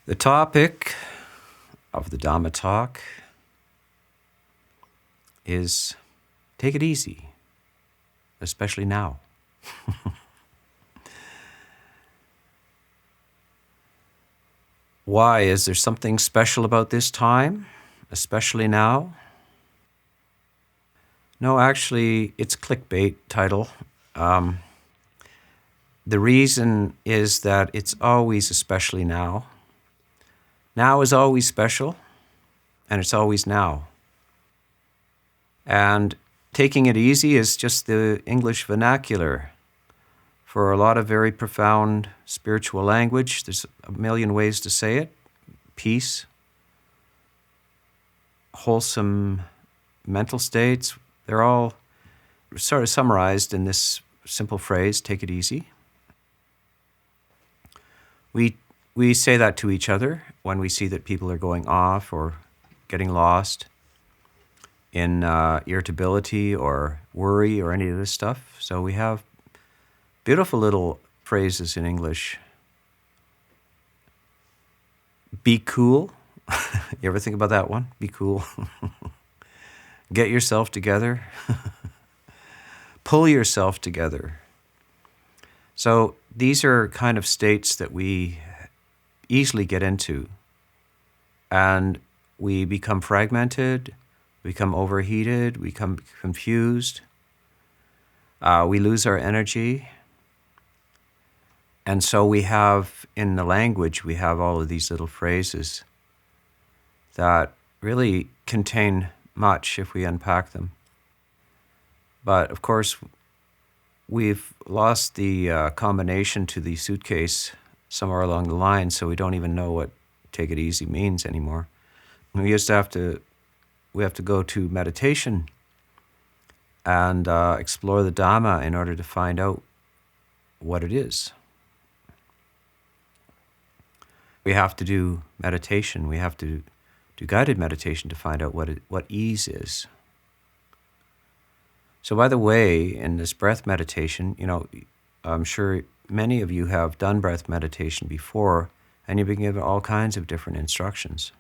The topic of the Dhamma talk is take it easy, especially now. Why? Is there something special about this time, especially now? No, actually, it's clickbait title. The reason is that it's always especially now. Now is always special, and it's always now. And taking it easy is just the English vernacular for a lot of very profound spiritual language. There's a million ways to say it. Peace, wholesome mental states, they're all sort of summarized in this simple phrase, take it easy. We say that to each other when we see that people are going off or getting lost in irritability or worry or any of this stuff. So we have beautiful little phrases in English. Be cool. You ever think about that one? Be cool. Get yourself together. Pull yourself together. So these are kind of states that we easily get into, and we become fragmented, become overheated, we become confused, we lose our energy. And so we have, in the language, we have all of these little phrases that really contain much if we unpack them. But of course, we've lost the combination to the suitcase somewhere along the line, so we don't even know what take it easy means anymore. We have to go to meditation and explore the Dhamma in order to find out what it is. We have to do meditation. We have to do guided meditation to find out what ease is. So by the way, in this breath meditation, I'm sure many of you have done breath meditation before, and you've been given all kinds of different instructions.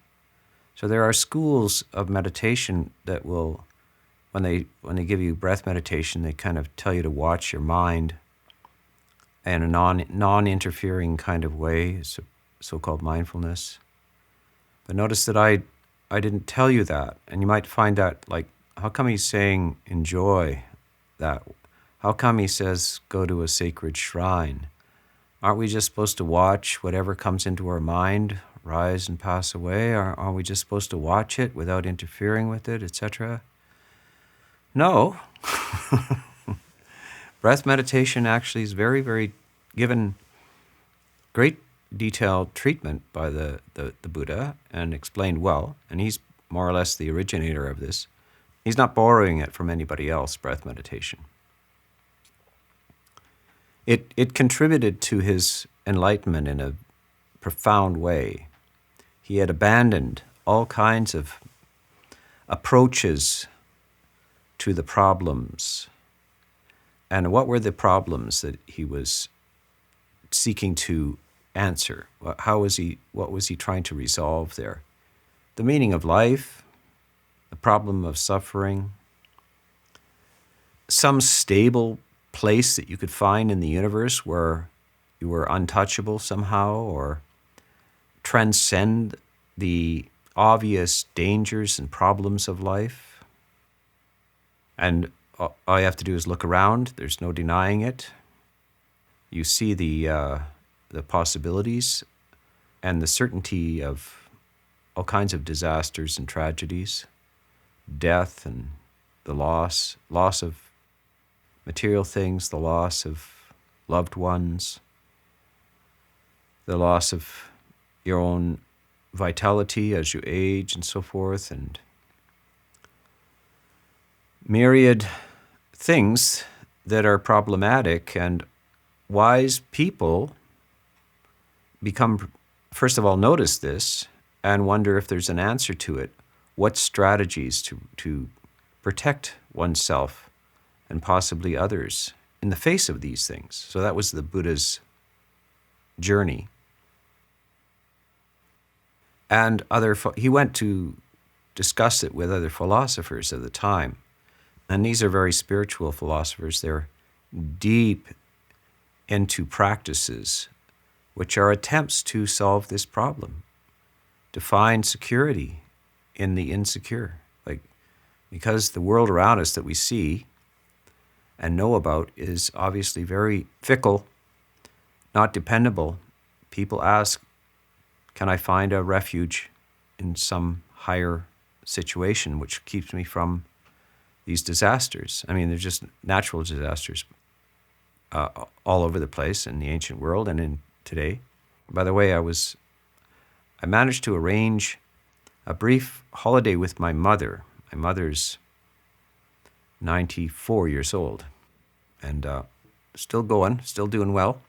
So there are schools of meditation that will, when they give you breath meditation, they kind of tell you to watch your mind in a non-interfering kind of way, so-called mindfulness. But notice that I didn't tell you that, and you might find that, like, how come he's saying enjoy that? How come he says go to a sacred shrine? Aren't we just supposed to watch whatever comes into our mind rise and pass away? Aren't we just supposed to watch it without interfering with it, etc.? No. Breath meditation actually is very, very given great detailed treatment by the Buddha and explained well, and he's more or less the originator of this. He's not borrowing it from anybody else, breath meditation. It contributed to his enlightenment in a profound way. He had abandoned all kinds of approaches to the problems. And what were the problems that he was seeking to answer? What was he trying to resolve there? The meaning of life, the problem of suffering, some stable place that you could find in the universe where you were untouchable somehow, or transcend the obvious dangers and problems of life. And all you have to do is look around. There's no denying it. You see the possibilities and the certainty of all kinds of disasters and tragedies, death and the loss of material things, the loss of loved ones, the loss of your own vitality as you age and so forth, and myriad things that are problematic. And wise people first of all, notice this and wonder if there's an answer to it. What strategies to protect oneself and possibly others in the face of these things. So that was the Buddha's journey. And he went to discuss it with other philosophers of the time. And these are very spiritual philosophers. They're deep into practices which are attempts to solve this problem, to find security in the insecure. Because the world around us that we see and know about is obviously very fickle, not dependable. People ask, can I find a refuge in some higher situation which keeps me from these disasters? I mean, they're just natural disasters all over the place in the ancient world and in today. By the way, I managed to arrange a brief holiday with my mother. My mother's 94 years old and still going, still doing well.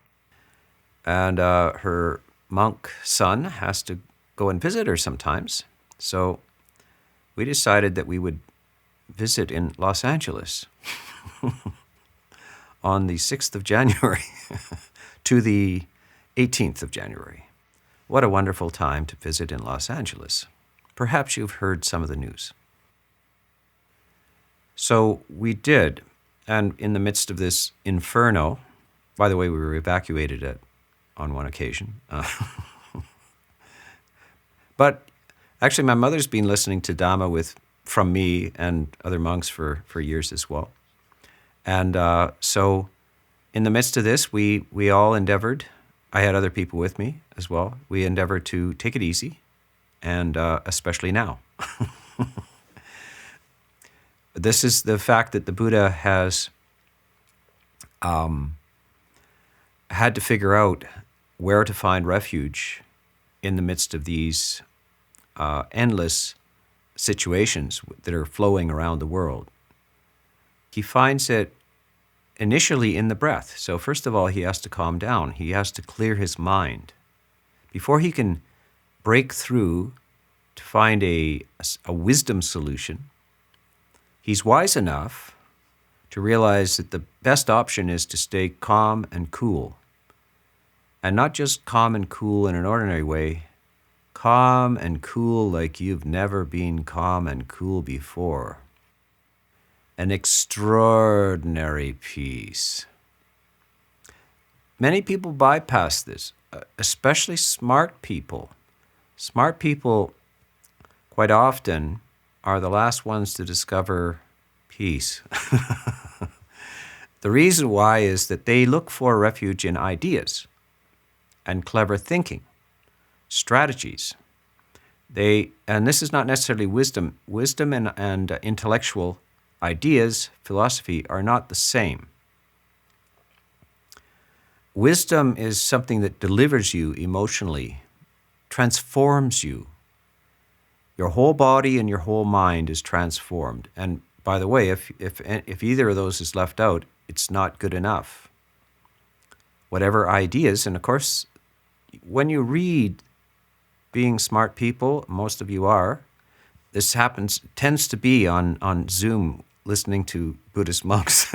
And her monk son has to go and visit her sometimes. So we decided that we would visit in Los Angeles on the 6th of January to the 18th of January. What a wonderful time to visit in Los Angeles. Perhaps you've heard some of the news. So we did, and in the midst of this inferno, by the way, we were evacuated on one occasion. But actually, my mother's been listening to Dhamma from me and other monks for years as well. And so in the midst of this, we all endeavored, I had other people with me as well, we endeavored to take it easy, and especially now. This is the fact that the Buddha has had to figure out where to find refuge in the midst of these endless situations that are flowing around the world. He finds it initially in the breath. So first of all, he has to calm down. He has to clear his mind. Before he can break through to find a wisdom solution, he's wise enough to realize that the best option is to stay calm and cool. And not just calm and cool in an ordinary way, calm and cool like you've never been calm and cool before. An extraordinary peace. Many people bypass this, especially smart people. Smart people quite often are the last ones to discover peace. The reason why is that they look for refuge in ideas and clever thinking, strategies. And this is not necessarily wisdom. Wisdom and intellectual ideas, philosophy, are not the same. Wisdom is something that delivers you emotionally, transforms you. Your whole body and your whole mind is transformed. And by the way, if either of those is left out, it's not good enough. Whatever ideas, and of course, when you read Being Smart People, most of you are, this tends to be on Zoom, listening to Buddhist monks.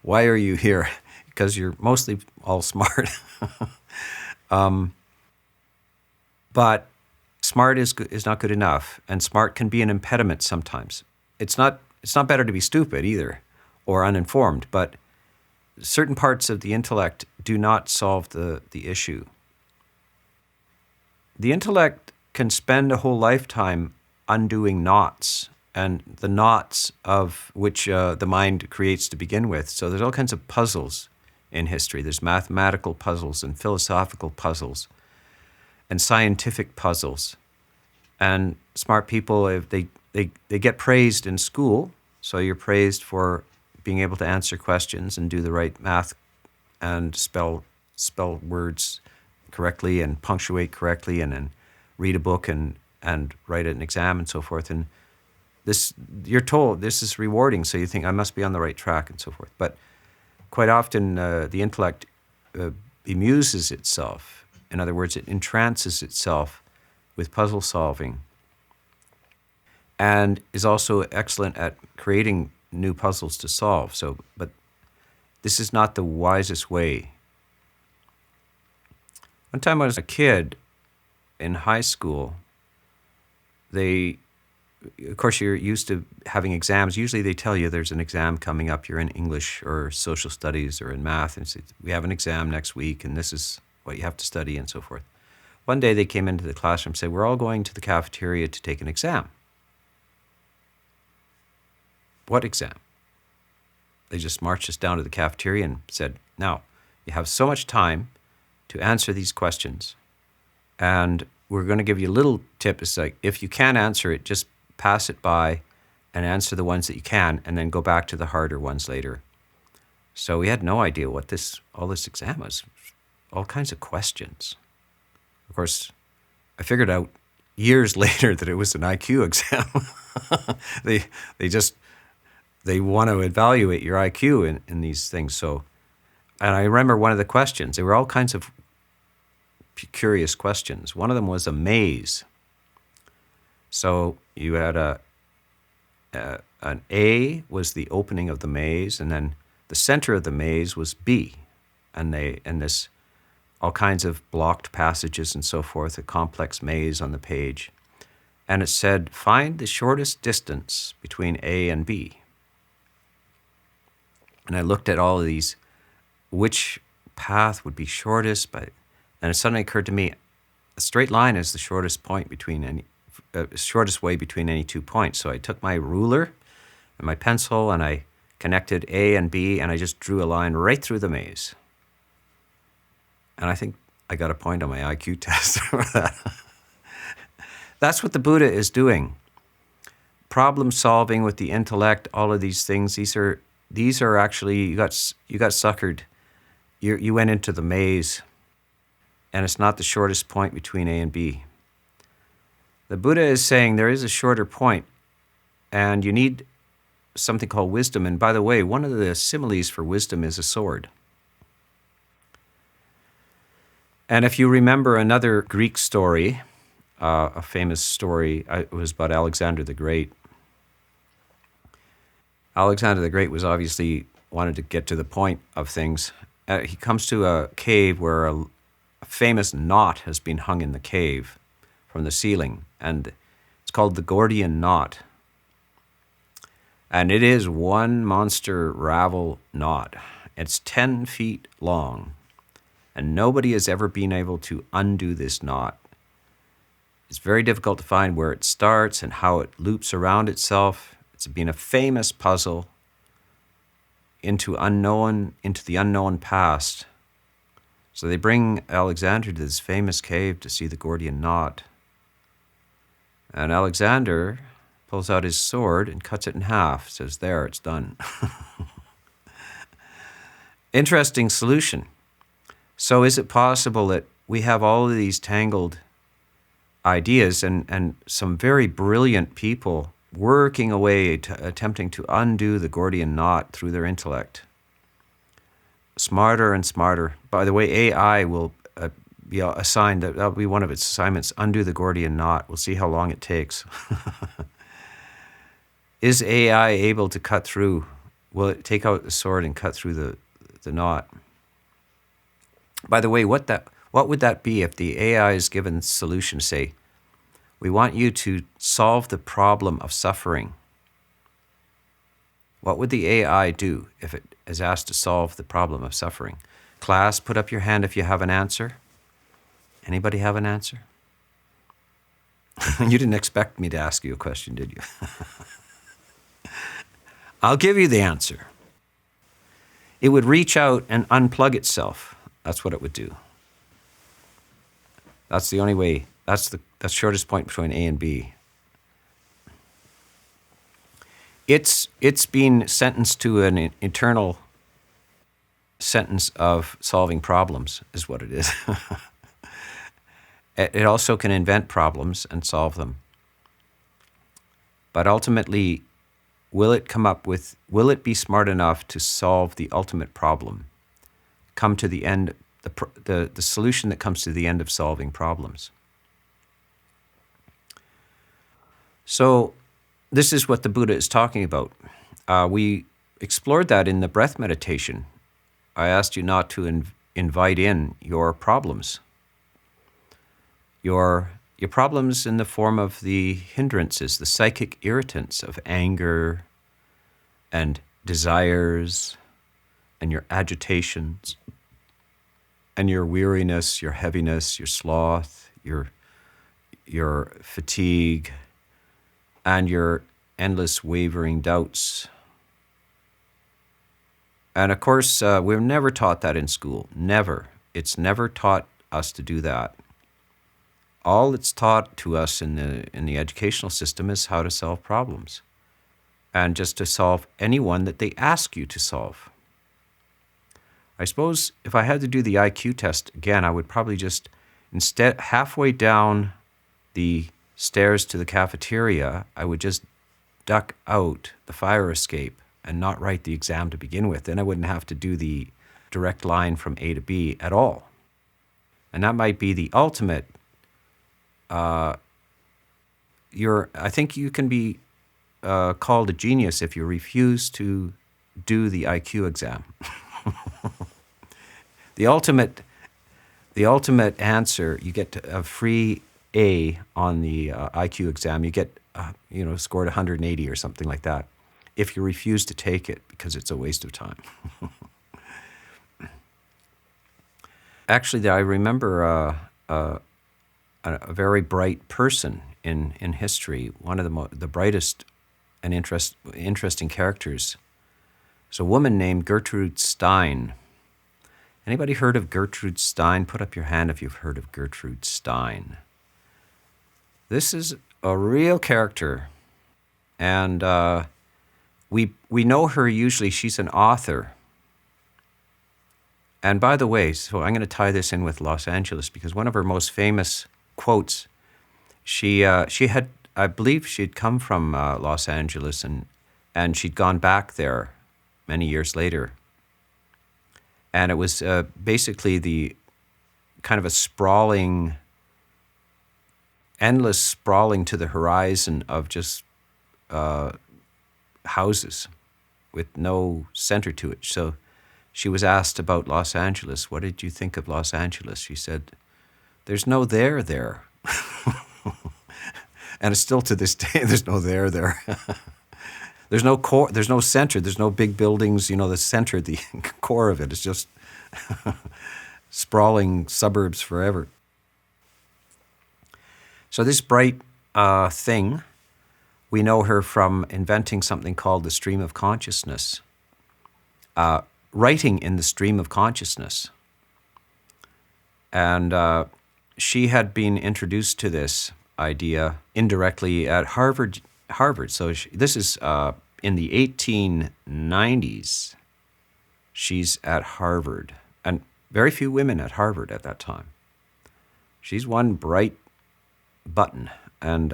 Why are you here? Because you're mostly all smart. But smart is not good enough, and smart can be an impediment sometimes. It's not better to be stupid either, or uninformed, but certain parts of the intellect do not solve the issue. The intellect can spend a whole lifetime undoing knots, and the knots of which the mind creates to begin with. So there's all kinds of puzzles in history. There's mathematical puzzles and philosophical puzzles and scientific puzzles. And smart people, they get praised in school, so you're praised for being able to answer questions and do the right math and spell words correctly and punctuate correctly and then read a book and write an exam and so forth. And this, you're told this is rewarding, so you think I must be on the right track and so forth. But quite often the intellect bemuses itself. In other words, it entrances itself with puzzle solving and is also excellent at creating new puzzles to solve. But this is not the wisest way. One time I was a kid, in high school, of course, you're used to having exams. Usually they tell you there's an exam coming up. You're in English or social studies or in math, and say, we have an exam next week, and this is what you have to study and so forth. One day they came into the classroom and said, we're all going to the cafeteria to take an exam. What exam? They just marched us down to the cafeteria and said, now, you have so much time to answer these questions, and we're going to give you a little tip. It's like, if you can't answer it, just pass it by and answer the ones that you can, and then go back to the harder ones later. So we had no idea what all this exam was. All kinds of questions. Of course, I figured out years later that it was an IQ exam. They want to evaluate your IQ in these things. So, and I remember one of the questions, there were all kinds of curious questions. One of them was a maze. So you had an A was the opening of the maze, and then the center of the maze was B, and this all kinds of blocked passages and so forth, a complex maze on the page, and it said, find the shortest distance between A and B. And I looked at all of these, which path would be shortest, and it suddenly occurred to me, a straight line is the shortest point shortest way between any 2 points. So I took my ruler and my pencil and I connected A and B, and I just drew a line right through the maze. And I think I got a point on my IQ test for that. That's what the Buddha is doing. Problem solving with the intellect, all of these things, these are actually, you got suckered. You went into the maze, and it's not the shortest point between A and B. The Buddha is saying there is a shorter point, and you need something called wisdom. And by the way, one of the similes for wisdom is a sword. And if you remember another Greek story, a famous story, it was about Alexander the Great. Alexander the Great was obviously wanted to get to the point of things. He comes to a cave where a famous knot has been hung in the cave from the ceiling, and it's called the Gordian knot. And it is one monster ravel knot. It's 10 feet long, and nobody has ever been able to undo this knot. It's very difficult to find where it starts and how it loops around itself. It's been a famous puzzle into the unknown past. So they bring Alexander to this famous cave to see the Gordian knot. And Alexander pulls out his sword and cuts it in half, says, there, it's done. Interesting solution. So is it possible that we have all of these tangled ideas and some very brilliant people working away, attempting to undo the Gordian knot through their intellect? Smarter and smarter. By the way, AI will be assigned, that'll be one of its assignments, undo the Gordian knot. We'll see how long it takes. Is AI able to cut through? Will it take out the sword and cut through the knot? By the way, what would that be if the AI is given solution, say, we want you to solve the problem of suffering? What would the AI do if it is asked to solve the problem of suffering? Class, put up your hand if you have an answer. Anybody have an answer? You didn't expect me to ask you a question, did you? I'll give you the answer. It would reach out and unplug itself. That's what it would do. That's the only way. That's the shortest point between A and B. It's been sentenced to an eternal sentence of solving problems, is what it is. It also can invent problems and solve them. But ultimately, will it be smart enough to solve the ultimate problem? Come to the end, the solution that comes to the end of solving problems. So this is what the Buddha is talking about. We explored that in the breath meditation. I asked you not to invite in your problems. your problems in the form of the hindrances, the psychic irritants of anger and desires and your agitations and your weariness, your heaviness, your sloth, your fatigue, and your endless wavering doubts. And of course, we're never taught that in school. Never. It's never taught us to do that. All it's taught to us in the educational system is how to solve problems, and just to solve any one that they ask you to solve. I suppose if I had to do the IQ test again, I would probably just, instead, halfway down the stairs to the cafeteria, I would just duck out the fire escape and not write the exam to begin with. Then I wouldn't have to do the direct line from A to B at all. And that might be the ultimate. I think you can be called a genius if you refuse to do the IQ exam. The ultimate answer, you get a free A on the IQ exam. You get scored 180 or something like that if you refuse to take it because it's a waste of time. Actually, I remember a very bright person in history, one of the brightest and interesting characters. It's a woman named Gertrude Stein. Anybody heard of Gertrude Stein? Put up your hand if you've heard of Gertrude Stein. This is a real character, and we know her usually. She's an author. And by the way, so I'm going to tie this in with Los Angeles because one of her most famous quotes, she had, I believe she'd come from Los Angeles and she'd gone back there many years later. And it was basically the kind of a endless sprawling to the horizon of just houses with no center to it. So she was asked about Los Angeles. What did you think of Los Angeles? She said, there's no there there. And it's still to this day, there's no there there. There's no core, there's no center, there's no big buildings, the center, the core of it is just sprawling suburbs forever. So this bright thing, we know her from inventing something called the stream of consciousness, writing in the stream of consciousness. And she had been introduced to this idea indirectly at Harvard. So this is in the 1890s. She's at Harvard, and very few women at Harvard at that time. She's one bright button, and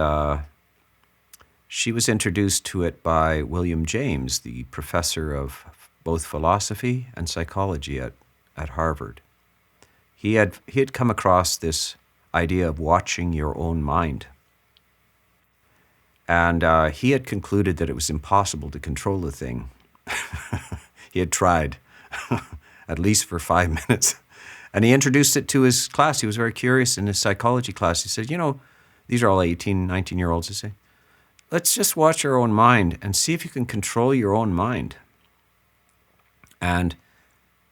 she was introduced to it by William James, the professor of both philosophy and psychology at Harvard. He had come across this idea of watching your own mind. And he had concluded that it was impossible to control the thing. He had tried, at least for 5 minutes. And he introduced it to his class. He was very curious in his psychology class. He said, these are all 18, 19-year-olds, he said. Let's just watch our own mind and see if you can control your own mind. And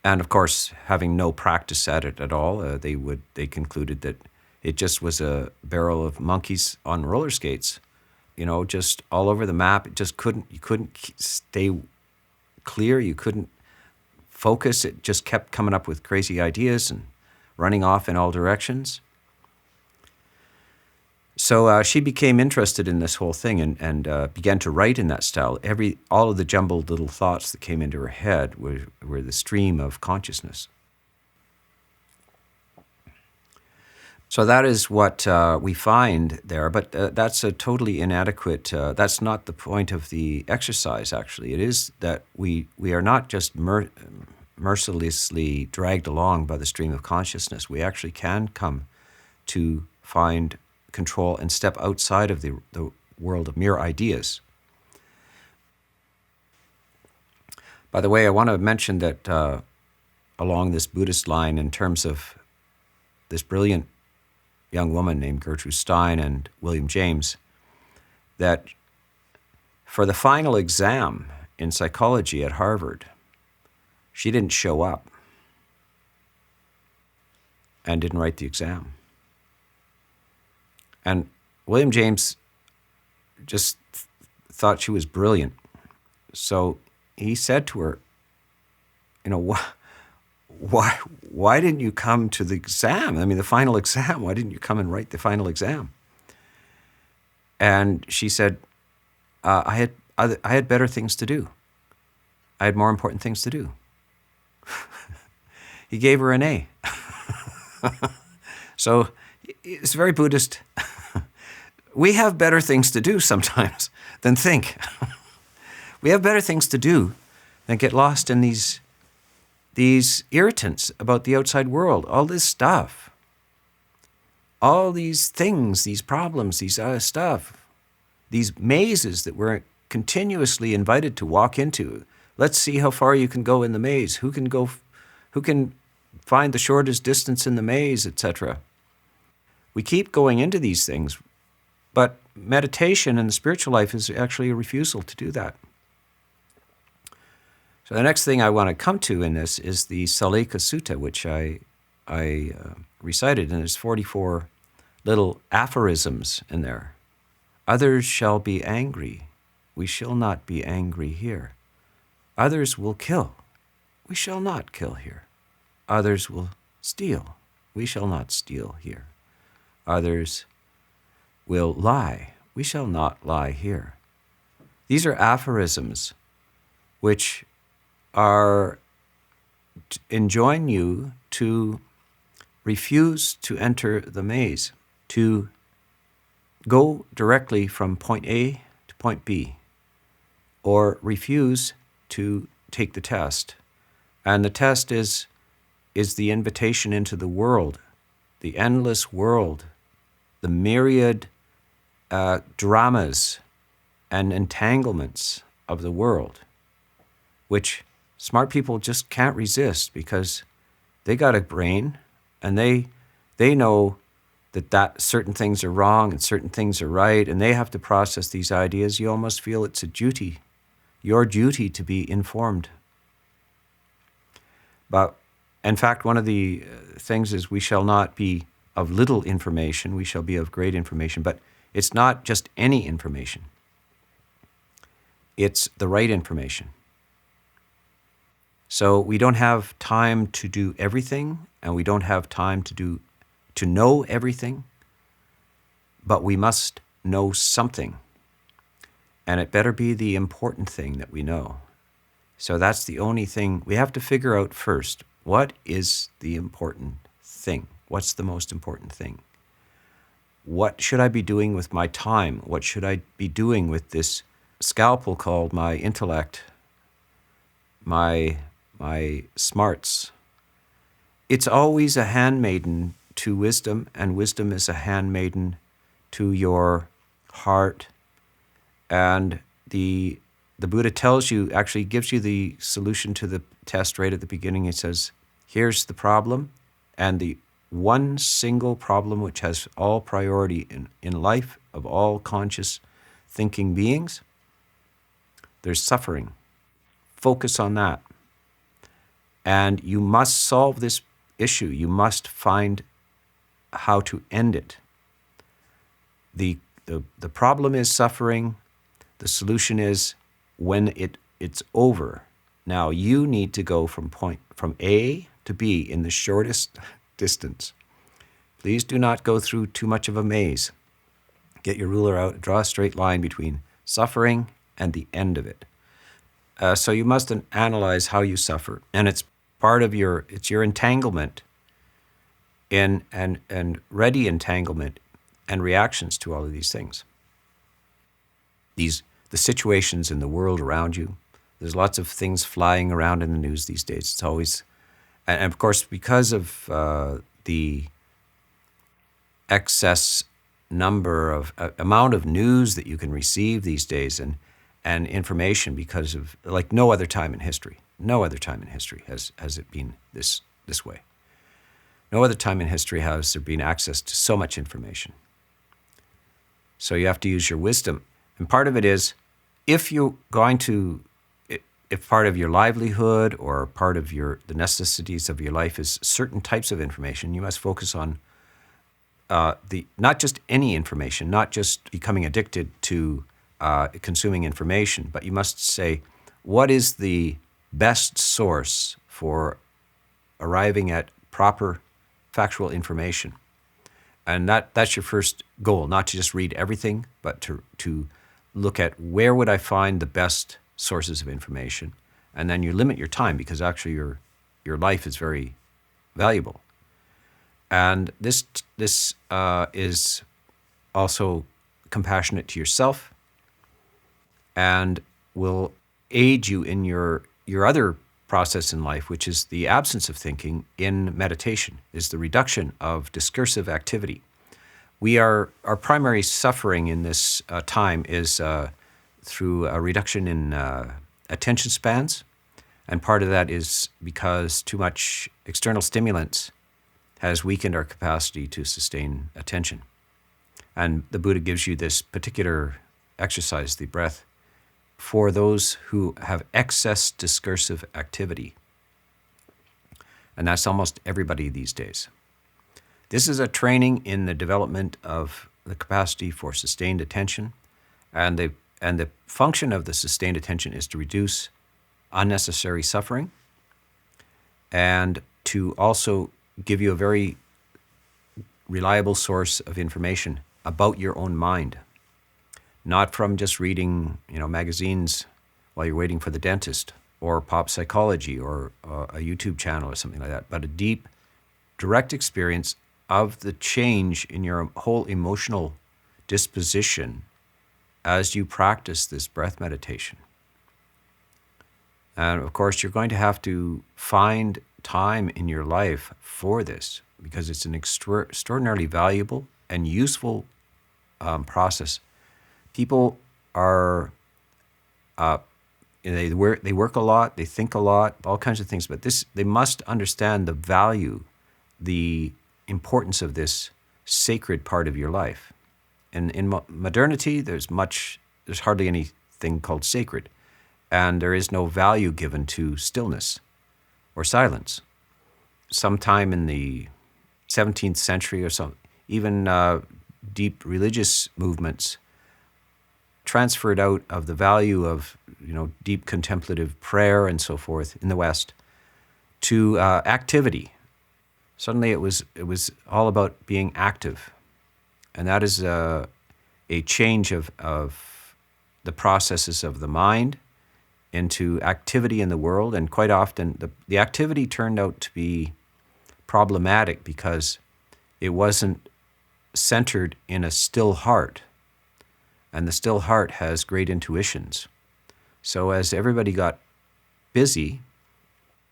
of course, having no practice at it at all, they concluded that it just was a barrel of monkeys on roller skates, just all over the map. It just you couldn't stay clear. You couldn't focus. It just kept coming up with crazy ideas and running off in all directions. So she became interested in this whole thing and began to write in that style. All of the jumbled little thoughts that came into her head were the stream of consciousness. So that is what we find there, but that's a totally inadequate, that's not the point of the exercise, actually. It is that we are not just mercilessly dragged along by the stream of consciousness. We actually can come to find control and step outside of the world of mere ideas. By the way, I want to mention that along this Buddhist line, in terms of this brilliant young woman named Gertrude Stein and William James, that for the final exam in psychology at Harvard, she didn't show up and didn't write the exam. And William James just thought she was brilliant. So he said to her, why didn't you come to the exam? I mean, the final exam. Why didn't you come and write the final exam? And she said, I had better things to do. I had more important things to do. He gave her an A. So it's very Buddhist. We have better things to do sometimes than think. We have better things to do than get lost in these irritants about the outside world, all this stuff, all these things, these problems, these stuff, these mazes that we're continuously invited to walk into. Let's see how far you can go in the maze. Who can find the shortest distance in the maze, etc. We keep going into these things, but meditation in the spiritual life is actually a refusal to do that. So the next thing I want to come to in this is the Sallekha Sutta, which I recited, and there's 44 little aphorisms in there. Others shall be angry. We shall not be angry here. Others will kill. We shall not kill here. Others will steal. We shall not steal here. Others will lie. We shall not lie here. These are aphorisms which enjoin you to refuse to enter the maze, to go directly from point A to point B, or refuse to take the test. And the test is the invitation into the world, the endless world, the myriad dramas and entanglements of the world, which smart people just can't resist because they got a brain and they know that certain things are wrong and certain things are right, and they have to process these ideas. You almost feel it's a duty, your duty to be informed. But in fact, one of the things is we shall not be of little information, we shall be of great information. But it's not just any information. It's the right information. So we don't have time to do everything, and we don't have time to know everything, but we must know something. And it better be the important thing that we know. So that's the only thing we have to figure out first. What is the important thing? What's the most important thing? What should I be doing with my time? What should I be doing with this scalpel called my intellect, my smarts? It's always a handmaiden to wisdom, and wisdom is a handmaiden to your heart. And the Buddha tells you, actually gives you the solution to the test right at the beginning. He says, here's the problem, and the one single problem which has all priority in life of all conscious thinking beings. There's suffering. Focus on that. And you must solve this issue. You must find how to end it. The problem is suffering. The solution is when it's over. Now you need to go from A to B in the shortest distance. Please do not go through too much of a maze. Get your ruler out, draw a straight line between suffering and the end of it. So you must analyze how you suffer, and it's part of your entanglement and ready entanglement and reactions to all of these things. The situations in the world around you. There's lots of things flying around in the news these days. It's always, and of course, because of the excess amount of news that you can receive these days and information, because of like no other time in history. No other time in history has it been this way. No other time in history has there been access to so much information. So you have to use your wisdom. And part of it is, if part of your livelihood or part of the necessities of your life is certain types of information, you must focus on not just any information, not just becoming addicted to consuming information, but you must say, what is the best source for arriving at proper factual information? And that's your first goal, not to just read everything, but to look at where would I find the best sources of information. And then you limit your time, because actually your life is very valuable. And this is also compassionate to yourself and will aid you in your other process in life, which is the absence of thinking in meditation, is the reduction of discursive activity. Our primary suffering in this time is through a reduction in attention spans, and part of that is because too much external stimulants has weakened our capacity to sustain attention. And the Buddha gives you this particular exercise, the breath, for those who have excess discursive activity. And that's almost everybody these days. This is a training in the development of the capacity for sustained attention. And the function of the sustained attention is to reduce unnecessary suffering and to also give you a very reliable source of information about your own mind. Not from just reading, magazines while you're waiting for the dentist, or pop psychology, or a YouTube channel or something like that, but a deep, direct experience of the change in your whole emotional disposition as you practice this breath meditation. And of course, you're going to have to find time in your life for this, because it's an extraordinarily valuable and useful process. People are, they work a lot, they think a lot, all kinds of things, but they must understand the value, the importance of this sacred part of your life. And in modernity, there's hardly anything called sacred, and there is no value given to stillness or silence. Sometime in the 17th century or so, even deep religious movements transferred out of the value of deep contemplative prayer and so forth in the West to activity. Suddenly it was all about being active, and that is a change of the processes of the mind into activity in the world. And quite often the activity turned out to be problematic because it wasn't centered in a still heart. And the still heart has great intuitions. So as everybody got busy,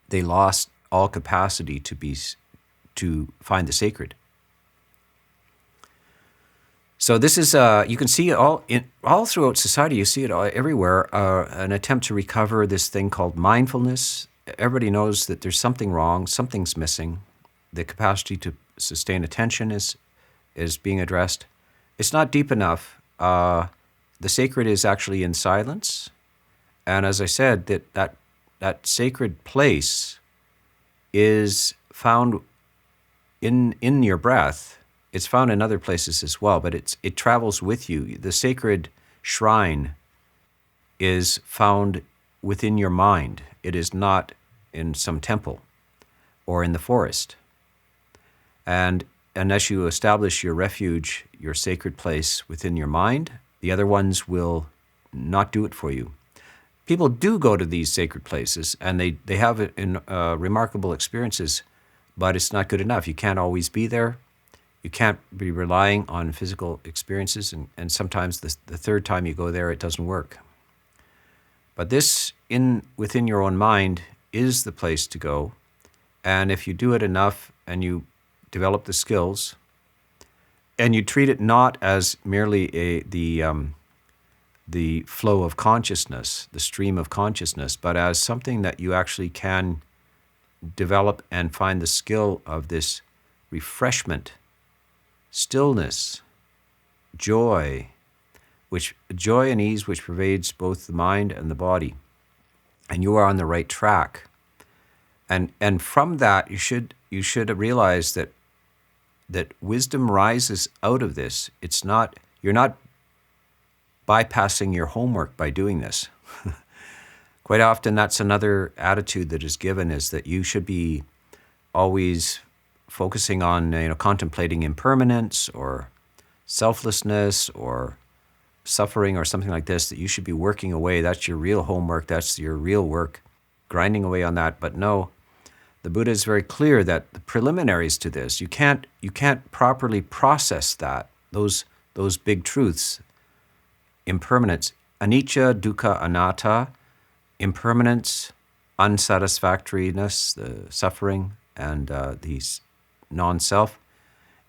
they lost all capacity to find the sacred. So this is, you can see it all throughout society, you see it everywhere, an attempt to recover this thing called mindfulness. Everybody knows that there's something wrong, something's missing. The capacity to sustain attention is being addressed. It's not deep enough. The sacred is actually in silence. And as I said, that sacred place is found in your breath. It's found in other places as well, but it travels with you. The sacred shrine is found within your mind. It is not in some temple or in the forest. And unless you establish your refuge, your sacred place within your mind, the other ones will not do it for you. People do go to these sacred places, and they have remarkable experiences, but it's not good enough. You can't always be there. You can't be relying on physical experiences, and sometimes the third time you go there, it doesn't work. But this, within your own mind, is the place to go. And if you do it enough and you develop the skills, and you treat it not as merely the flow of consciousness, the stream of consciousness, but as something that you actually can develop and find the skill of this refreshment, stillness, joy, joy and ease which pervades both the mind and the body. And you are on the right track. And from that, you should realize that wisdom rises out of this. You're not bypassing your homework by doing this. Quite often, that's another attitude that is given, is that you should be always focusing on contemplating impermanence or selflessness or suffering or something like this, that you should be working away. That's your real homework. That's your real work, grinding away on that. But no, the Buddha is very clear that the preliminaries to this, you can't properly process that, those big truths, impermanence, anicca, dukkha, anatta, impermanence, unsatisfactoriness, the suffering, and the non-self.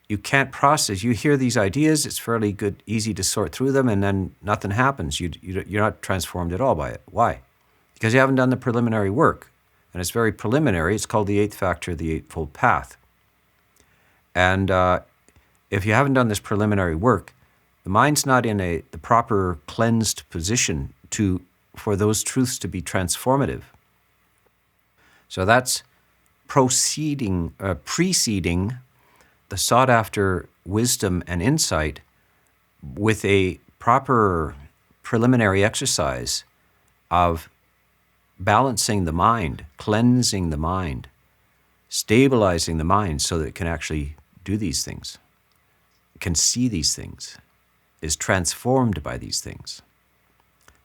You can't process. You hear these ideas, it's fairly good, easy to sort through them, and then nothing happens. You're not transformed at all by it. Why? Because you haven't done the preliminary work. And it's very preliminary. It's called the eighth factor, the Eightfold Path. And if you haven't done this preliminary work, the mind's not in the proper cleansed position for those truths to be transformative. So that's preceding the sought-after wisdom and insight with a proper preliminary exercise of balancing the mind, cleansing the mind, stabilizing the mind so that it can actually do these things, can see these things, is transformed by these things.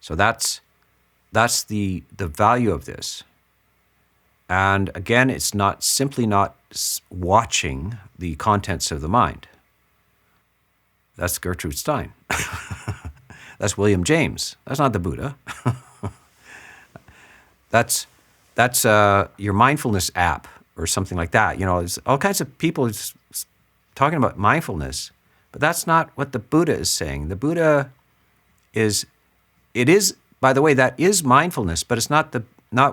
So that's the value of this. And again, it's not simply not watching the contents of the mind. That's Gertrude Stein. That's William James. That's not the Buddha. That's your mindfulness app or something like that. There's all kinds of people talking about mindfulness, but that's not what the Buddha is saying. The Buddha is, by the way, that is mindfulness, but it's not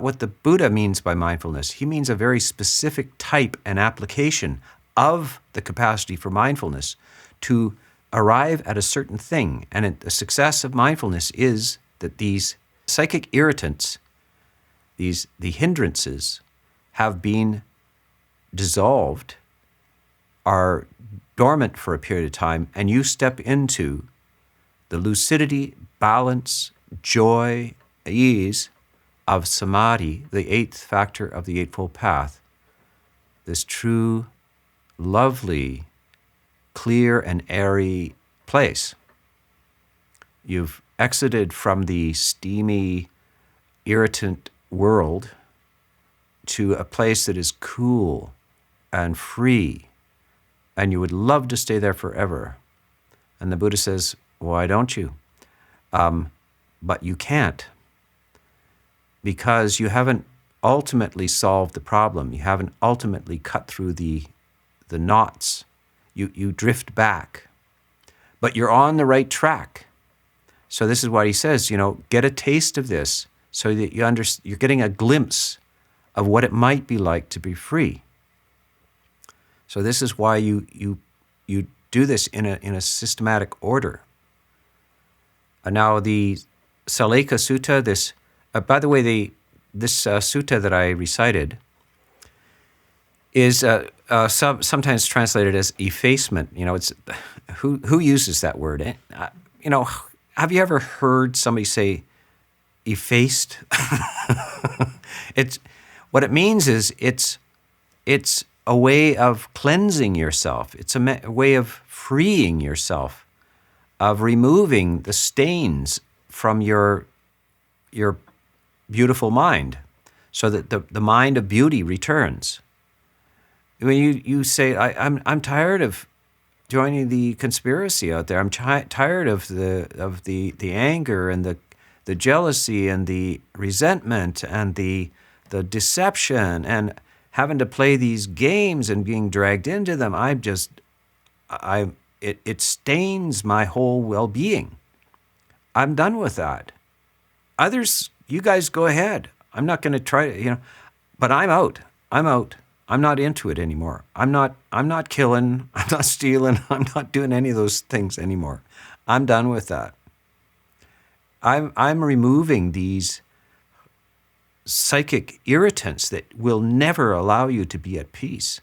what the Buddha means by mindfulness. He means a very specific type and application of the capacity for mindfulness to arrive at a certain thing. And the success of mindfulness is that these psychic irritants, the hindrances, have been dissolved, are dormant for a period of time, and you step into the lucidity, balance, joy, ease of samadhi, the eighth factor of the Eightfold Path, this true, lovely, clear and airy place. You've exited from the steamy, irritant world to a place that is cool and free, and you would love to stay there forever. And the Buddha says, why don't you? But you can't, because you haven't ultimately solved the problem. You haven't ultimately cut through the knots. You drift back, but you're on the right track. So this is what he says, get a taste of this so that you're getting a glimpse of what it might be like to be free. So this is why you do this in a systematic order. And now the Sallekha Sutta, this, by the way, this sutta that I recited is sometimes translated as effacement. It's who uses that word? Have you ever heard somebody say effaced? It's what it means is it's a way of cleansing yourself. It's a way of freeing yourself, of removing the stains from your beautiful mind, so that the mind of beauty returns. When you say, I'm tired of joining the conspiracy out there. I'm tired of the anger and the jealousy and the resentment and the deception and having to play these games and being dragged into them. It stains my whole well-being. I'm done with that. Others, you guys go ahead. I'm not going to try to, but I'm out. I'm I'm not into it anymore. I'm not killing, I'm not stealing, I'm not doing any of those things anymore. I'm done with that. I'm removing these psychic irritants that will never allow you to be at peace.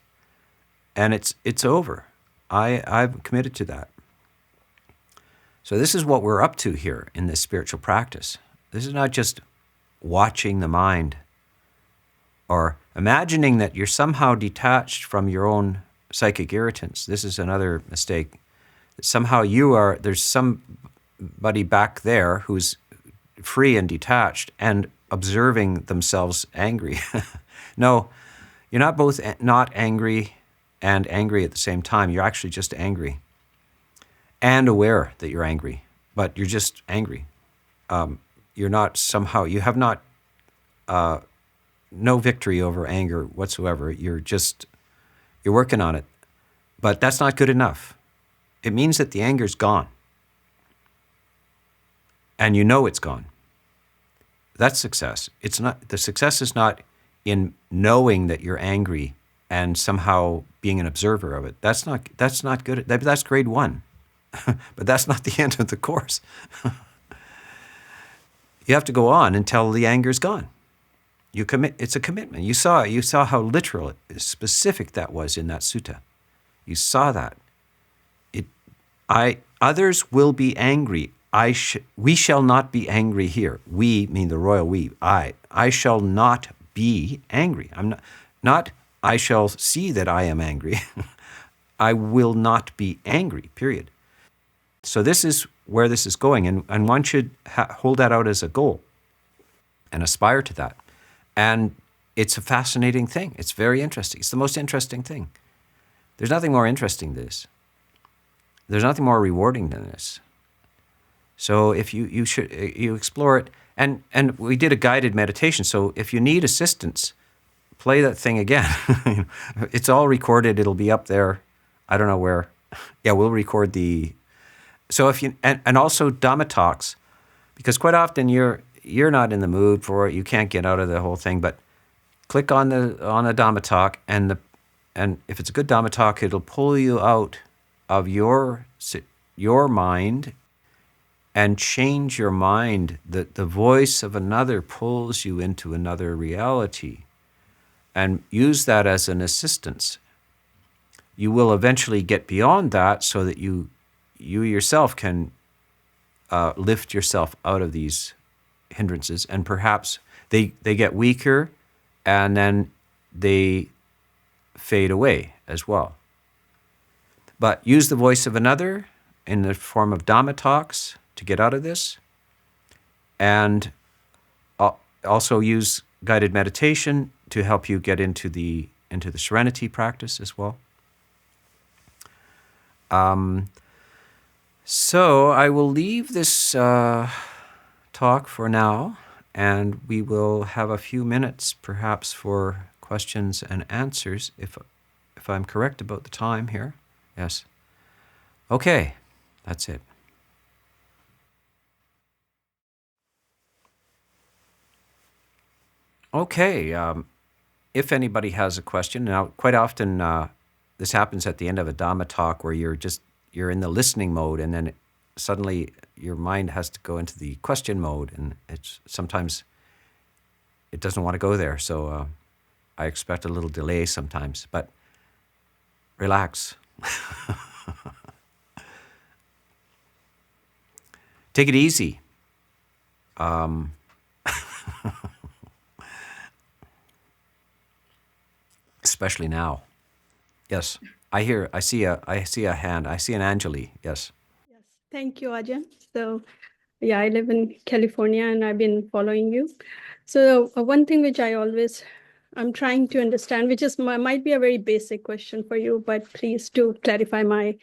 And it's over. I've committed to that. So this is what we're up to here in this spiritual practice. This is not just watching the mind or imagining that you're somehow detached from your own psychic irritants. This is another mistake. That somehow there's somebody back there who's free and detached and observing themselves angry. No, you're not both not angry and angry at the same time. You're actually just angry and aware that you're angry, but you're just angry. You're not somehow, you have not, no victory over anger whatsoever. You're working on it, but that's not good enough. It means that the anger's gone. And you know it's gone. That's success. The success is not in knowing that you're angry and somehow being an observer of it. That's not good. That's grade 1. But that's not the end of the course. You have to go on until the anger's gone. You commit. It's a commitment. You saw how literal, specific that was in that sutta. You saw that. Others will be angry. We shall not be angry here. We mean the royal we. I shall not be angry. I'm not. I shall see that I am angry. I will not be angry. Period. So this is where this is going, and one should hold that out as a goal and aspire to that. And it's a fascinating thing. It's very interesting. It's the most interesting thing. There's nothing more interesting than this. There's nothing more rewarding than this. So if you explore it, and we did a guided meditation. So if you need assistance, play that thing again. It's all recorded. It'll be up there. I don't know where. Yeah, we'll record the. So if you and also Dhamma talks, because quite often you're not in the mood for it. You can't get out of the whole thing. But click on a Dhamma talk, and if it's a good Dhamma talk, it'll pull you out of your mind and change your mind. The voice of another pulls you into another reality, and use that as an assistance. You will eventually get beyond that so that you yourself can lift yourself out of these hindrances, and perhaps they get weaker and then they fade away as well. But use the voice of another in the form of Dhamma talks to get out of this, and also use guided meditation to help you get into the serenity practice as well. So I will leave this talk for now, and we will have a few minutes perhaps for questions and answers, if I'm correct about the time here. Yes. Okay, that's it. Okay, if anybody has a question, now quite often this happens at the end of a Dhamma talk where you're in the listening mode, and then suddenly your mind has to go into the question mode, and sometimes it doesn't want to go there. So I expect a little delay sometimes, but relax. Take it easy. Especially now. Yes, I see a hand. I see an Anjali. Yes. Yes, thank you, Ajahn. So, yeah, I live in California and I've been following you. So one thing which I'm trying to understand, which might be a very basic question for you, but please do clarify my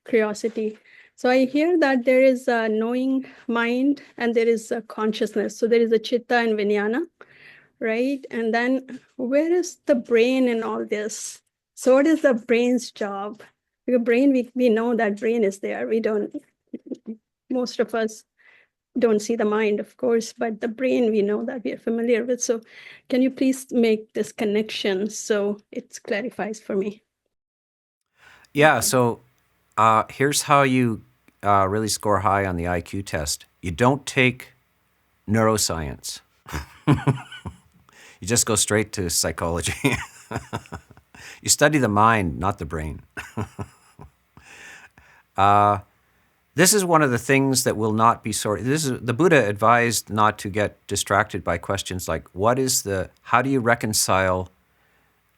curiosity. So I hear that there is a knowing mind and there is a consciousness. So there is a chitta and vijnana, right? And then where is the brain in all this? So what is the brain's job? Because brain, we know that brain is there. We don't, most of us, don't see the mind, of course, but the brain we know that we are familiar with. So can you please make this connection so it clarifies for me? Yeah, so here's how you really score high on the IQ test. You don't take neuroscience. You just go straight to psychology. You study the mind, not the brain. This is one of the things that will not be sorted. The Buddha advised not to get distracted by questions like, how do you reconcile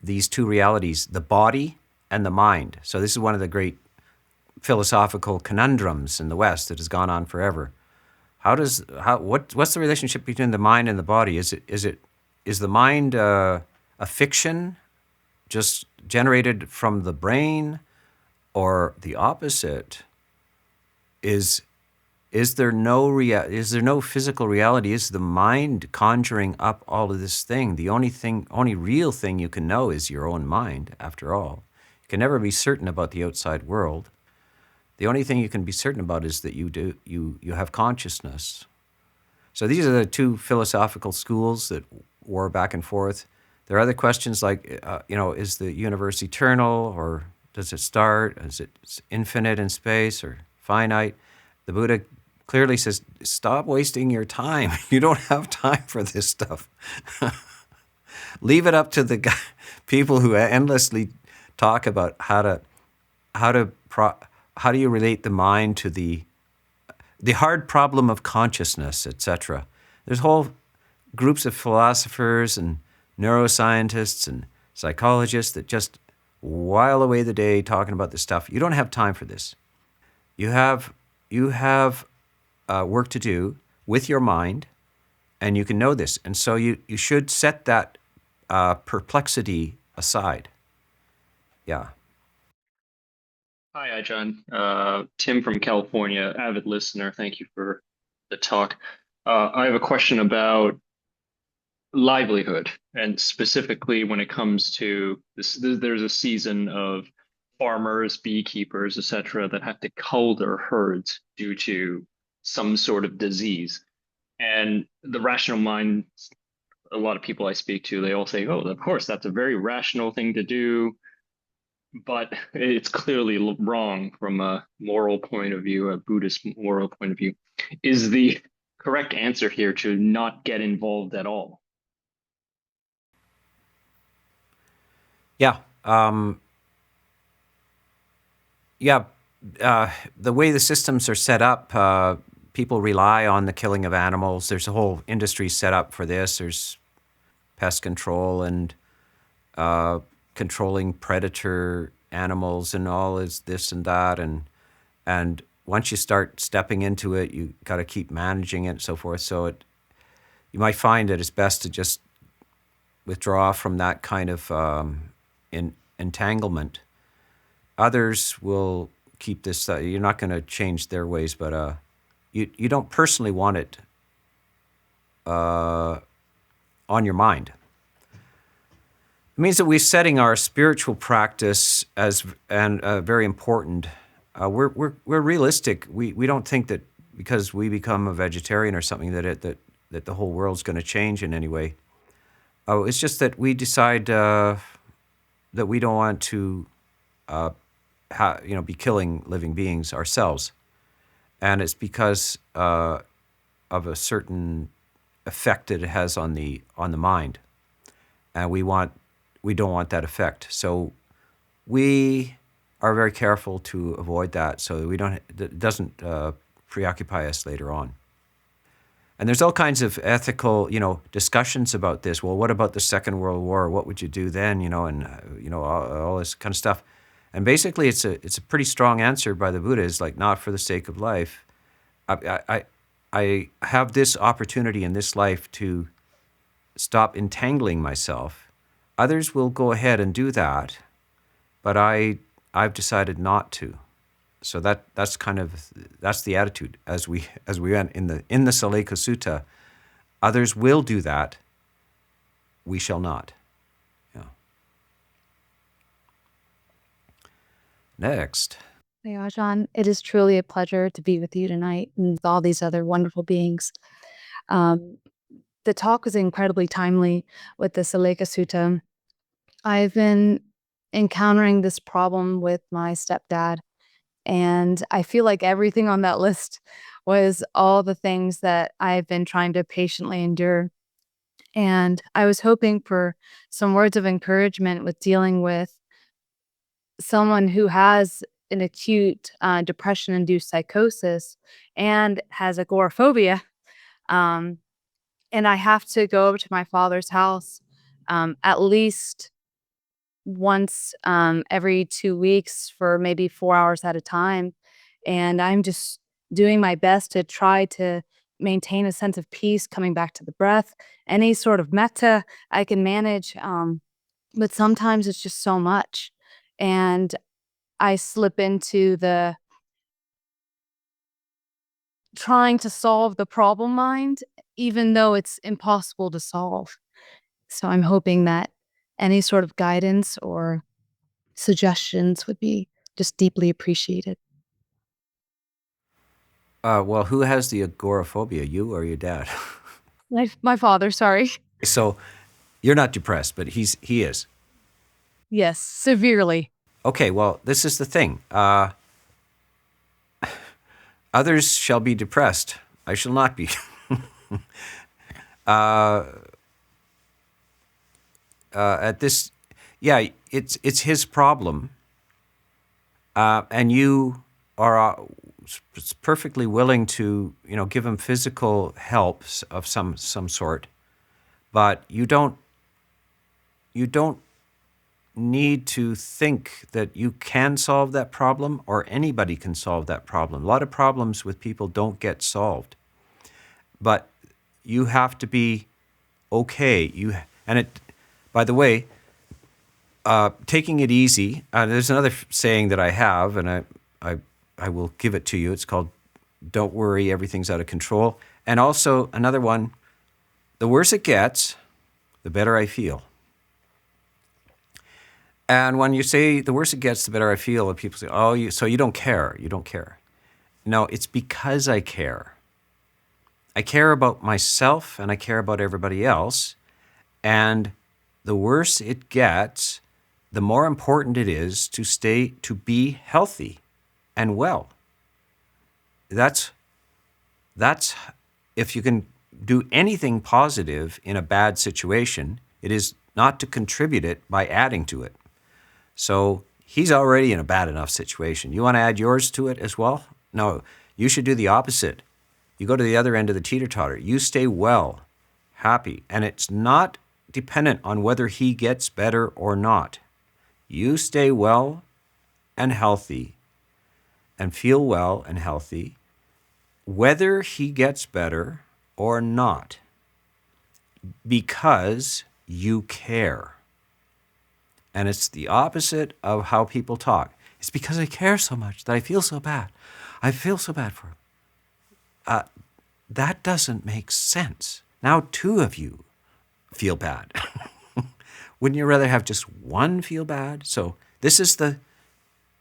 these two realities, the body and the mind? So this is one of the great philosophical conundrums in the West that has gone on forever. What's the relationship between the mind and the body? Is the mind a fiction just generated from the brain, or the opposite? Is there no physical reality? Is the mind conjuring up all of this thing? The only real thing you can know is your own mind, after all. You can never be certain about the outside world. The only thing you can be certain about is that you have consciousness. So these are the two philosophical schools that war back and forth. There are other questions like, is the universe eternal, or does it start? Is it infinite in space or finite? The Buddha clearly says, stop wasting your time. You don't have time for this stuff. Leave it up to the people who endlessly talk about how do you relate the mind to the hard problem of consciousness, etc. There's whole groups of philosophers and neuroscientists and psychologists that just while away the day talking about this stuff. You don't have time for this. You have work to do with your mind, and you can know this. And so you should set that perplexity aside. Yeah. Hi, Ajahn. Tim from California, avid listener. Thank you for the talk. I have a question about livelihood, and specifically when it comes to this, there's a season of farmers, beekeepers, etc., that have to cull their herds due to some sort of disease. And the rational mind, a lot of people I speak to, they all say, oh, of course, that's a very rational thing to do. But it's clearly wrong from a moral point of view, a Buddhist moral point of view. Is the correct answer here to not get involved at all? Yeah. The way the systems are set up, people rely on the killing of animals. There's a whole industry set up for this. There's pest control and controlling predator animals and all is this and that. And once you start stepping into it, you got to keep managing it and so forth. So you might find that it's best to just withdraw from that kind of entanglement. Others will keep this. You're not going to change their ways, but you don't personally want it on your mind. It means that we're setting our spiritual practice as very important. We're realistic. We don't think that because we become a vegetarian or something that the whole world's going to change in any way. It's just that we decide that we don't want to be killing living beings ourselves, and it's because of a certain effect that it has on the mind, and we don't want that effect. So we are very careful to avoid that, so that it doesn't preoccupy us later on. And there's all kinds of ethical, discussions about this. Well, what about the Second World War? What would you do then? All this kind of stuff. And basically, it's a pretty strong answer by the Buddha. It's like, not for the sake of life. I have this opportunity in this life to stop entangling myself. Others will go ahead and do that, but I've decided not to. So that's the attitude as we went in the Sallekha Sutta. Others will do that. We shall not. Yeah. Next. Hey, Ajahn. It is truly a pleasure to be with you tonight and with all these other wonderful beings. Um, the talk was incredibly timely with the Sallekha Sutta. I've been encountering this problem with my stepdad, and I feel like everything on that list was all the things that I've been trying to patiently endure. And I was hoping for some words of encouragement with dealing with someone who has an acute depression-induced psychosis and has agoraphobia. Um, and I have to go over to my father's house at least once every 2 weeks for maybe 4 hours at a time. And I'm just doing my best to try to maintain a sense of peace, coming back to the breath, any sort of metta I can manage. But sometimes it's just so much. And I slip into the trying to solve the problem mind, even though it's impossible to solve. So I'm hoping that any sort of guidance or suggestions would be just deeply appreciated. Well, who has the agoraphobia, you or your dad? My father, sorry. So you're not depressed, but he is. Yes, severely. Okay, well, this is the thing. Others shall be depressed. I shall not be. At this, yeah, it's his problem, and you are perfectly willing to, give him physical help of some sort, but you don't need to think that you can solve that problem or anybody can solve that problem. A lot of problems with people don't get solved, but you have to be okay. By the way, taking it easy. There's another saying that I have, and I will give it to you. It's called, "Don't worry, everything's out of control." And also another one, "The worse it gets, the better I feel." And when you say the worse it gets, the better I feel, and people say, "Oh, so you don't care? You don't care?" No, it's because I care. I care about myself and I care about everybody else. And the worse it gets, the more important it is to be healthy and well. That's if you can do anything positive in a bad situation, it is not to contribute it by adding to it. So he's already in a bad enough situation. You want to add yours to it as well? No, you should do the opposite. You go to the other end of the teeter-totter. You stay well, happy, and it's not dependent on whether he gets better or not. You stay well and healthy and feel well and healthy, whether he gets better or not, because you care. And it's the opposite of how people talk. It's because I care so much that I feel so bad. I feel so bad for him. That doesn't make sense. Now 2 of you feel bad. Wouldn't you rather have just one feel bad? So this is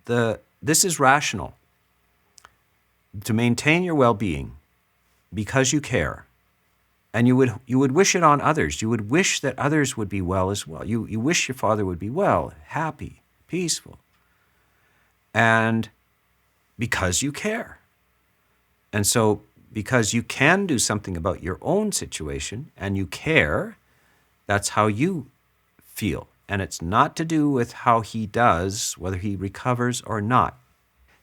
this is rational. To maintain your well-being, because you care, and you would wish it on others. You would wish that others would be well as well. You wish your father would be well, happy, peaceful, and because you care. And so because you can do something about your own situation and you care, that's how you feel. And it's not to do with how he does, whether he recovers or not.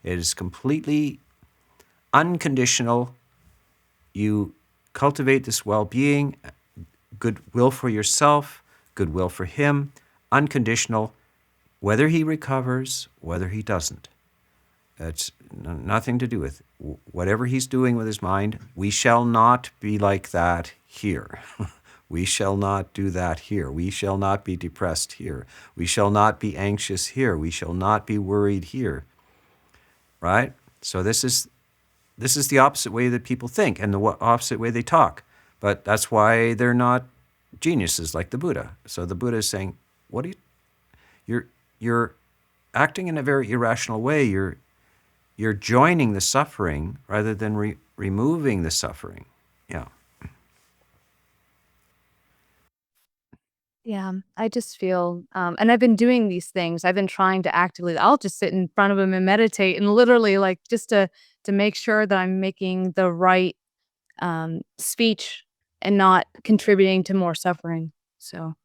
It is completely unconditional. You cultivate this well-being, goodwill for yourself, goodwill for him, unconditional, whether he recovers, whether he doesn't. It's nothing to do with whatever he's doing with his mind. We shall not be like that here. We shall not do that here. We shall not be depressed here. We shall not be anxious here. We shall not be worried here. Right? So this is the opposite way that people think and the opposite way they talk. But that's why they're not geniuses like the Buddha. So the Buddha is saying, you're acting in a very irrational way. you're joining the suffering rather than removing the suffering. Yeah. Yeah, I just feel, and I've been doing these things. I've been trying to actively, I'll just sit in front of him and meditate and literally like just to make sure that I'm making the right speech and not contributing to more suffering. So,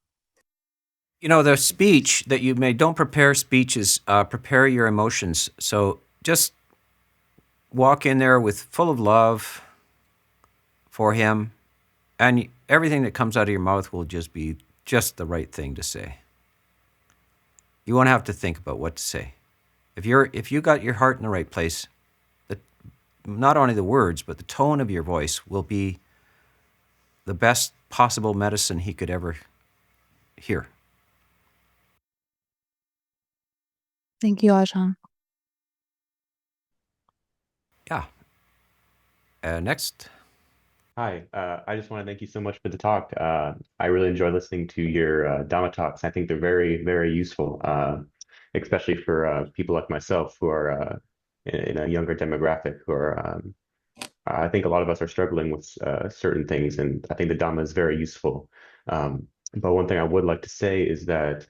The speech that you made, don't prepare speeches, prepare your emotions. So just walk in there with full of love for him, and everything that comes out of your mouth will just be just the right thing to say. You won't have to think about what to say. If you got your heart in the right place, not only the words, but the tone of your voice will be the best possible medicine he could ever hear. thank you, Ajahn. Yeah. Next. Hi, I just want to thank you so much for the talk. I really enjoy listening to your Dhamma talks. I think they're very, very useful, especially for people like myself who are in a younger demographic who are, I think a lot of us are struggling with certain things, and I think the Dhamma is very useful. But one thing I would like to say is that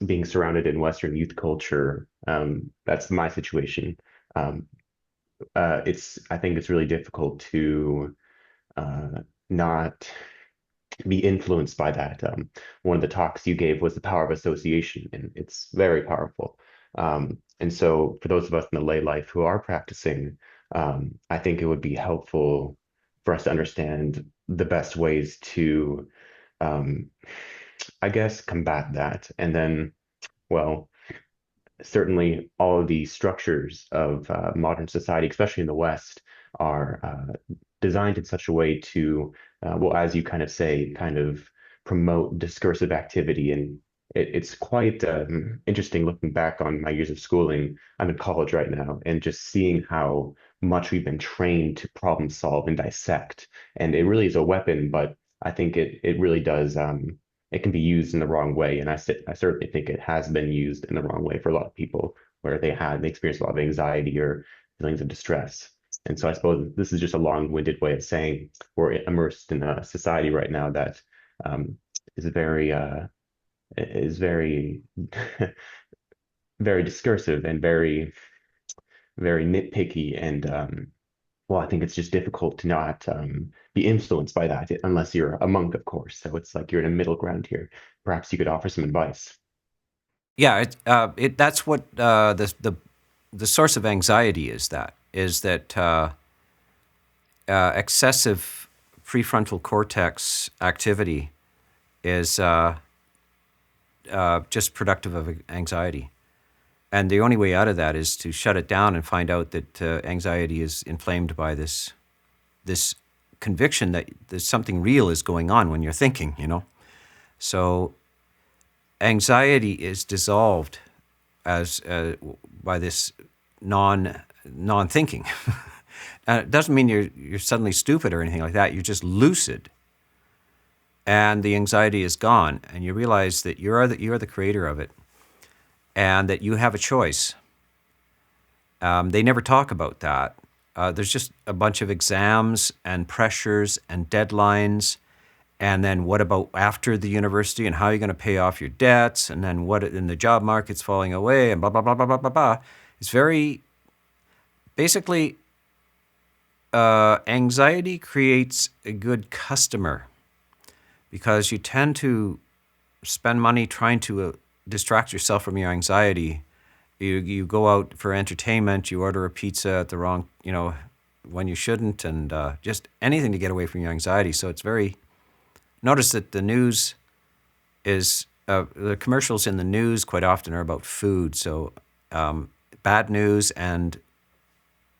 being surrounded in Western youth culture, that's my situation. I think it's really difficult to not be influenced by that. One of the talks you gave was the power of association, and it's very powerful. And so, for those of us in the lay life who are practicing, I think it would be helpful for us to understand the best ways to, I guess, combat that. And then, well, certainly all of the structures of modern society, especially in the West, are designed in such a way to, well, as you kind of say, kind of promote discursive activity. And it's quite interesting looking back on my years of schooling. I'm in college right now, and just seeing how much we've been trained to problem solve and dissect. And it really is a weapon, but I think it really does. It can be used in the wrong way, and I certainly think it has been used in the wrong way for a lot of people, where they experience a lot of anxiety or feelings of distress. And so I suppose this is just a long-winded way of saying we're immersed in a society right now that is very very discursive and very very nitpicky, and well, I think it's just difficult to not be influenced by that unless you're a monk, of course. So it's like you're in a middle ground here. Perhaps you could offer some advice. Yeah, that's what the source of anxiety is. That excessive prefrontal cortex activity is just productive of anxiety. And the only way out of that is to shut it down and find out that anxiety is inflamed by this conviction that there's something real is going on when you're thinking, So anxiety is dissolved as by this non-thinking. It doesn't mean you're suddenly stupid or anything like that. You're just lucid, and the anxiety is gone, and you realize that you are the creator of it, and that you have a choice. They never talk about that. There's just a bunch of exams and pressures and deadlines, and then what about after the university, and how are you going to pay off your debts, and then and the job market's falling away, and blah, blah, blah, blah, blah, blah, blah. It's very, basically, anxiety creates a good customer because you tend to spend money trying to distract yourself from your anxiety. You go out for entertainment, you order a pizza at the wrong, when you shouldn't, and just anything to get away from your anxiety. So it's notice that the news is, the commercials in the news quite often are about food. So bad news, and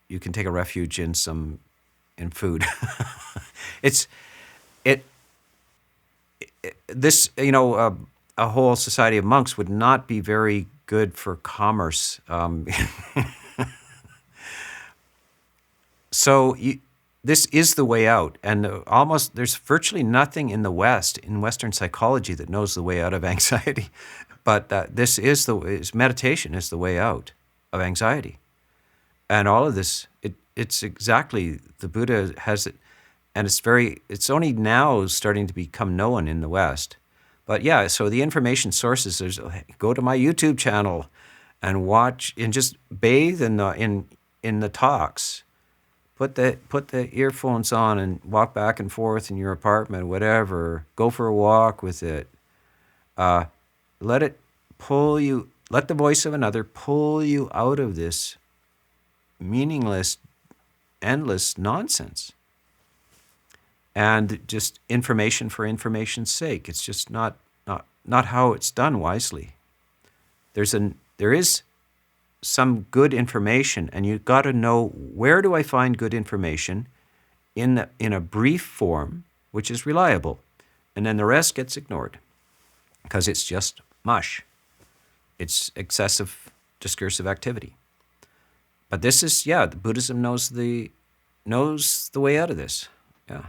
you can take a refuge in food. A whole society of monks would not be very good for commerce. So this is the way out, and there's virtually nothing in the West, in Western psychology, that knows the way out of anxiety. But meditation is the way out of anxiety. and all of this, it's exactly, the Buddha has it, and it's only now starting to become known in the West. But yeah, so the information sources, go to my YouTube channel and watch, and just bathe in the talks. Put the earphones on and walk back and forth in your apartment, whatever. Go for a walk with it. Let the voice of another pull you out of this meaningless, endless nonsense. And just information for information's sake. It's just not how it's done wisely. There is some good information, and you've got to know, where do I find good information in a brief form, which is reliable, and then the rest gets ignored because it's just mush. It's excessive discursive activity. But this is, Buddhism knows the way out of this. Yeah.